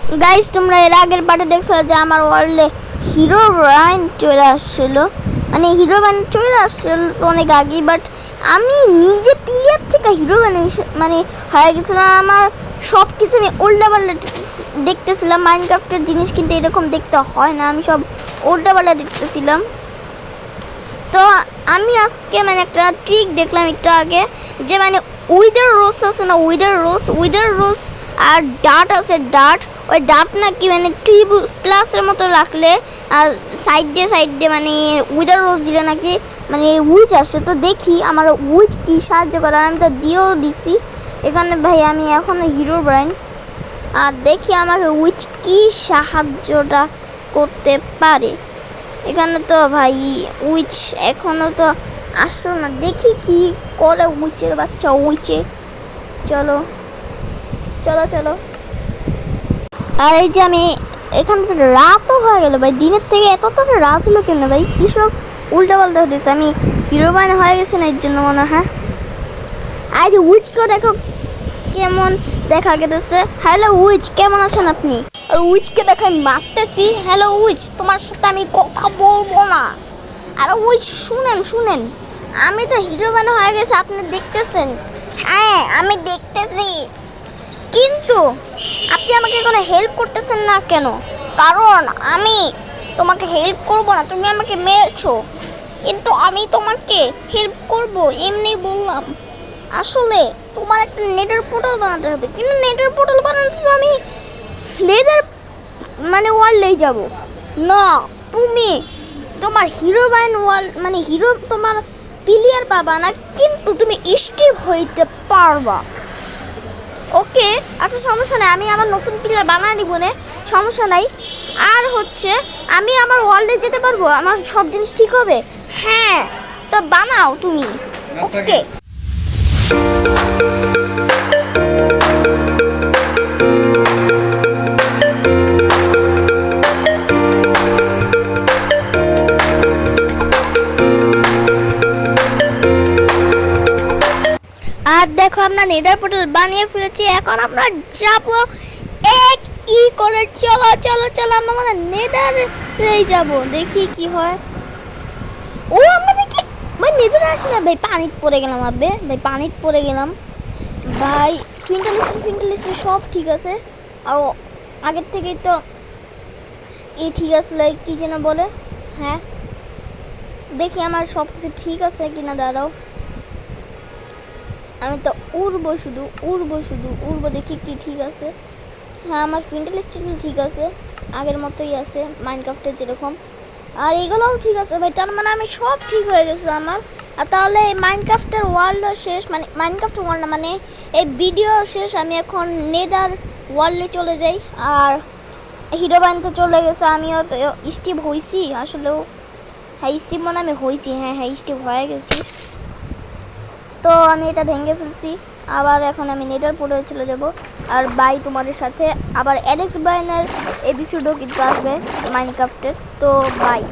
Guys তোমরা এর আগের পার্টে দেখছো যে আমার ওয়ার্ল্ডে হিরো ব্রাইন চলে আসছিল, মানে হিরো ব্রাইন চলে আসছিল তো অনেক আগেই, বাট আমি নিজে প্লেয়ার থেকে হিরো ব্রাইন মানে হয়ে গেছিলাম। আমার সব কিছু আমি উল্টাপাল্টা দেখতেছিলাম। মাইনক্রাফটের জিনিস কিন্তু এরকম দেখতে হয় না, আমি সব উল্টাপাল্টা দেখতেছিলাম। তো আমি আজকে মানে একটা ট্রিক দেখলাম একটু আগে, যে মানে উইদার রোজ আছে না, উইদার রোজ আর ডাট আছে, ডাট ওই ডাট নাকি মানে ট্রি প্লাসের মতো রাখলে আর সাইডে মানে উইদার রোজ দিলে নাকি মানে উইচ আসে। তো দেখি আমার উইচ কি সাহায্য করে, আমি তো দিয়েও দিছি এখানে। ভাই আমি এখনও হিরো ব্রাইন, আর দেখি আমাকে উইচ কি সাহায্যটা করতে পারে। এখানে তো ভাই উইচ এখনও তো আসলো না, দেখি কি করে উইচের বাচ্চা উইচে। চলো চলো চলো। আর এই যে আমি এখানে তো রাতও হয়ে গেল ভাই, দিনের থেকে এত রাত হলো কেন ভাই, কী সব উল্টাপাল্টা হতেছে। আমি হিরো বান হয়ে গেছে না এর জন্য মনে হয়। আর যে উইচকেও দেখো কেমন দেখা গেছে। হ্যালো উইচ, কেমন আছেন আপনি? আর উইচকে দেখে আমি মারতেছি। হ্যালো উইচ, তোমার সাথে আমি কথা বলবো না। আর উইচ শুনেন, আমি তো হিরো বান হয়ে গেছে, আপনি দেখতেছেন? হ্যাঁ আমি দেখতেছি, কিন্তু আপনি আমাকে কোনো হেল্প করতেছেন না কেন? কারণ আমি তোমাকে হেল্প করবো না, তুমি আমাকে মেরেছো, কিন্তু আমি তোমাকে হেল্প করব এমনি বললাম। আসলে তোমার একটা নেটের পোর্টাল বানাতে হবে, কিন্তু নেটের পোর্টাল বানাতে তো আমি লেজার মানে ওয়ার্ল্ডেই যাব না। তুমি তোমার হিরো বাইন ওয়ার্ল্ড মানে হিরো তোমার প্লেয়ার পাবা না, কিন্তু তুমি স্টিভ হইতে পারবা। ওকে আচ্ছা সমস্যা নাই, আমি আমার নতুন প্লেয়ার বানায় নিব না, সমস্যা নাই। আর হচ্ছে আমি আমার ওয়ার্ল্ডে যেতে পারবো, আমার সব জিনিস ঠিক হবে। হ্যাঁ তো বানাও তুমি। ওকে আর দেখো আমরা নেদার পোর্টাল বানিয়ে ফেলেছি, এখন আমরা যাবো এক ই করে। চলো চলো চলো, আমরা মানে নেদারেই যাবো, দেখি কি হয়। ও আমরা দেখি ভাই নেদারে আসি না ভাই, পানিতে পড়ে গেলাম। আবে ভাই পানিতে পড়ে গেলাম ভাই। ফিন্টালিস্ট সব ঠিক আছে, আর আগের থেকেই তো ঠিক আসলে কি যেন বলে। হ্যাঁ দেখি আমার সব কিছু ঠিক আছে কিনা, দাঁড়াও। আমি তো উড়বো শুধু দেখি কি ঠিক আছে। হ্যাঁ আমার ফিন্টালিস্ট ঠিক আছে, আগের মতোই আছে মাইনক্রাফটের যেরকম, আর এগুলোও ঠিক আছে ভাই। তার মানে আমি সব ঠিক হয়ে গেছে আমার। আর তাহলে এই মাইনক্রাফটের ওয়ার্ল্ডও শেষ, মানে মাইনক্রাফটের ওয়ার্ল্ড না, মানে এই ভিডিও শেষ। আমি এখন নেদার ওয়ার্ল্ডে চলে যাই। আর হিরো বাইন তো চলে গেছে, আমিও স্টিভ হয়েছি আসলেও। হ্যাঁ স্টিভ মনে আমি হয়েছি, হ্যাঁ স্টিভ হয়ে গেছি। তো আমি এটা ভেঙে ফেলছি, আবার এখন আমি নেদার পোর্টালে চলে যাব। আর বাই তোমাদের সাথে আবার অ্যালেক্স ব্রাইনের এপিসোডও কিন্তু আসবে মাইনক্রাফটের, তো বাই।